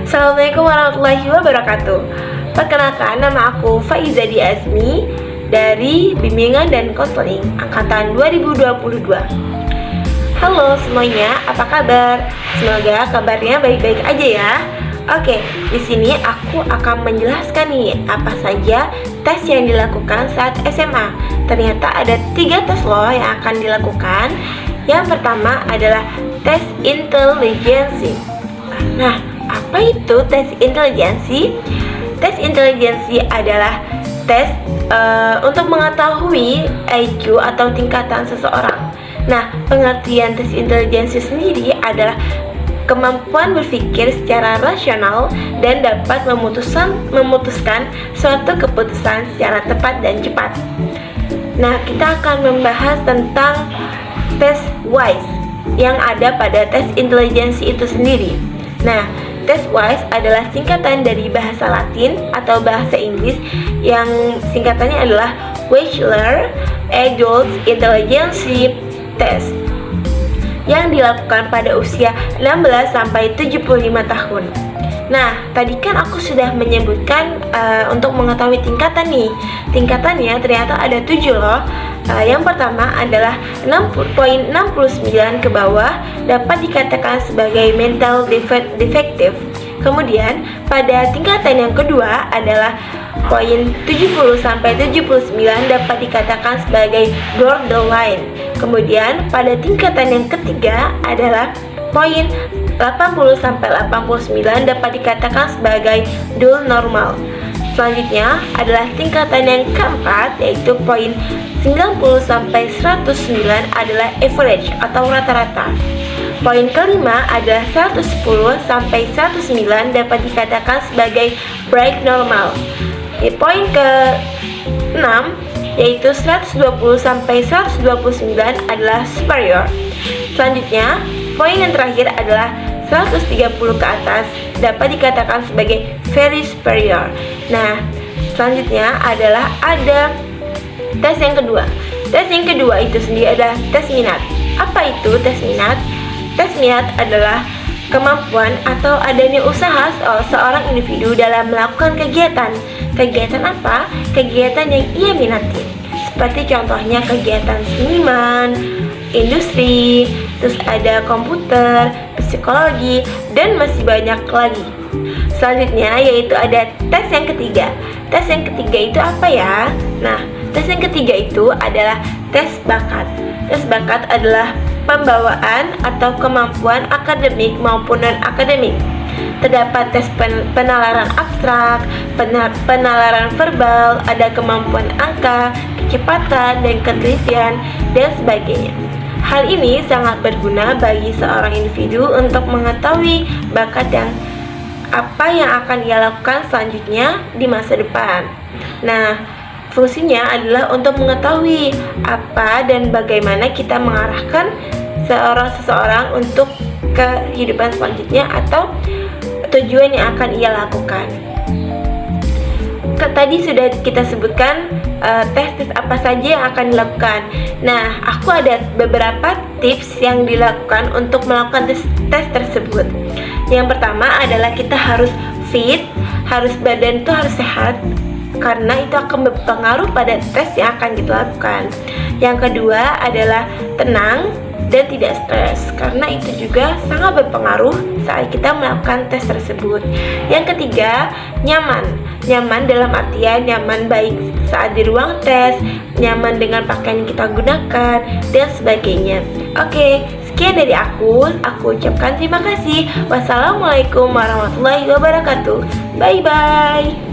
Assalamualaikum warahmatullahi wabarakatuh. Perkenalkan, nama aku Faiza Diazmi dari Bimbingan dan Konseling Angkatan 2022. Halo semuanya, apa kabar? Semoga kabarnya baik-baik aja ya. Oke, di sini aku akan menjelaskan nih apa saja tes yang dilakukan saat SMA. Ternyata ada 3 tes loh yang akan dilakukan. Yang pertama adalah tes intelijensi. Nah, apa itu tes intelijensi? Tes intelijensi adalah tes untuk mengetahui IQ atau tingkatan seseorang. Nah, pengertian tes intelijensi sendiri adalah kemampuan berpikir secara rasional dan dapat memutuskan suatu keputusan secara tepat dan cepat. Nah, kita akan membahas tentang tes WISE yang ada pada tes intelijensi itu sendiri. Nah, tes WISE adalah singkatan dari bahasa Latin atau bahasa Inggris yang singkatannya adalah Wechsler Adult Intelligence Test yang dilakukan pada usia 16 sampai 75 tahun. Nah, tadi kan aku sudah menyebutkan untuk mengetahui tingkatan nih. Tingkatannya ternyata ada 7 loh. Yang pertama adalah 6.69 ke bawah dapat dikatakan sebagai mental defective. Kemudian pada tingkatan yang kedua adalah poin 70 sampai 79 dapat dikatakan sebagai borderline. Kemudian pada tingkatan yang ketiga adalah poin 80 sampai 89 dapat dikatakan sebagai dual normal. Selanjutnya adalah tingkatan yang keempat, yaitu poin 90 sampai 109 adalah average atau rata-rata. Poin kelima adalah 110 sampai 109 dapat dikatakan sebagai bright normal. Poin ke-6 yaitu 120 sampai 129 adalah superior. Selanjutnya, poin yang terakhir adalah 130 ke atas dapat dikatakan sebagai very superior. Nah, selanjutnya adalah ada tes yang kedua. Tes yang kedua itu sendiri adalah tes minat. Apa itu tes minat? Tes minat adalah kemampuan atau adanya usaha seorang individu dalam melakukan kegiatan. Kegiatan apa? Kegiatan yang ia minati. Seperti contohnya kegiatan seniman, industri, terus ada komputer, psikologi, dan masih banyak lagi. Selanjutnya yaitu ada tes yang ketiga. Tes yang ketiga itu apa ya? Nah, tes yang ketiga itu adalah tes bakat. Tes bakat adalah pembawaan atau kemampuan akademik maupun non-akademik. Terdapat tes penalaran abstrak, penalaran verbal, ada kemampuan angka, kecepatan, dan ketelitian, dan sebagainya. Hal ini sangat berguna bagi seorang individu untuk mengetahui bakat yang apa yang akan ia lakukan selanjutnya di masa depan. Nah, fungsinya adalah untuk mengetahui apa dan bagaimana kita mengarahkan seseorang untuk kehidupan selanjutnya atau tujuan yang akan ia lakukan. Tadi sudah kita sebutkan tes apa saja yang akan dilakukan. Nah, aku ada beberapa tips yang dilakukan untuk melakukan tes tersebut. Yang pertama adalah kita harus fit, badan itu harus sehat, karena itu akan berpengaruh pada tes yang akan kita lakukan. Yang kedua adalah tenang dan tidak stres, karena itu juga sangat berpengaruh saat kita melakukan tes tersebut. Yang ketiga, nyaman dalam artian nyaman baik saat di ruang tes, nyaman dengan pakaian yang kita gunakan, dan sebagainya. Oke, sekian dari aku ucapkan terima kasih. Wassalamualaikum warahmatullahi wabarakatuh. Bye bye.